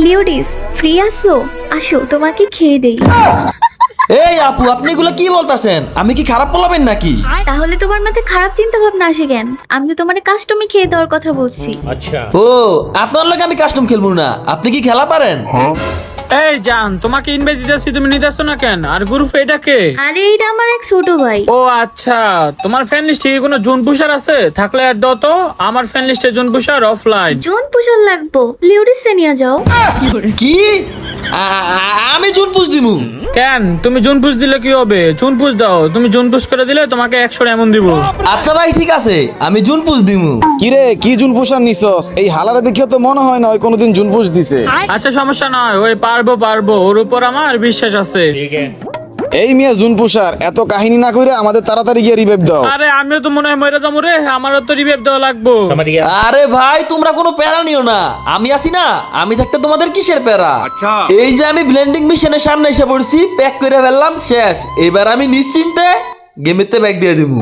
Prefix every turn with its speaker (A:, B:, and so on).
A: লিওডিস free আসো, আসো তোমাকে খেয়ে দেই।
B: এই আপু, আপনি এগুলো কি বলতাছেন? আমি কি খারাপ বলবেন নাকি?
A: তাহলে তোমার মাথায় খারাপ চিন্তা ভাবনা আসে কেন? আমি তো তোমার কাস্টমে খেয়ে দেওয়ার কথা বলছি।
B: ও, আপনার লগে আমি কাস্টম খেলবো না। আপনি কি খেলা পারেন?
C: এই জান, তোমাকে ইনভাইট দিতেছি, তুমি নিতেছো না কেন? আর গ্রুপ এটা কে?
A: আরে এইটা আমার এক ছোট ভাই।
C: ও আচ্ছা, তোমার ফ্রেন্ড লিস্টে কি কোনো জুন পুষার আছে? থাকলে অ্যাড দাও তো। আমার ফ্রেন্ড লিস্টে জুন পুষার অফলাইন।
A: জন পোষণ লাগবো, লিওডিস রে নিয়ে যাও।
B: কি? আমি জুন পুষ দিমু?
C: কেন, তুমি জুন পুষ দিলে কি হবে? জুন পুষ দাও, তুমি জুন পুষ করে দিলে তোমাকে 100 এমন দিব।
B: আচ্ছা ভাই, ঠিক আছে, আমি জুন পুষ দিমু।
D: কিরে কি জুন পোষার নিছস? এই হালারে দেখিও তো মনে হয় না ওই কোনোদিন জুন পোষ দিছে।
C: আচ্ছা সমস্যা নয়, ওই পারবো, ওর উপর আমার বিশ্বাস আছে।
D: এই মিয়া জুন পোষার এত কাহিনী না কইরা আমাদের তাড়াতাড়ি গিয়ে রিভাইভ দাও।
C: আরে আমিও তো মনে হয় মরে যাবো রে, আমারও তো রিভাইভ দেওয়া লাগবো।
B: আরে ভাই, তোমরা কোনো প্যারা নিও না, আমি আছি না। আমি থাকতে তোমাদের কিসের প্যারা? এই যে আমি ব্লেন্ডিং মেশিনের সামনে এসে পড়ছি, প্যাক করে ফেললাম, শেষ। এবার আমি নিশ্চিন্তে গেমেতে ব্যাগ দিয়ে দিবো।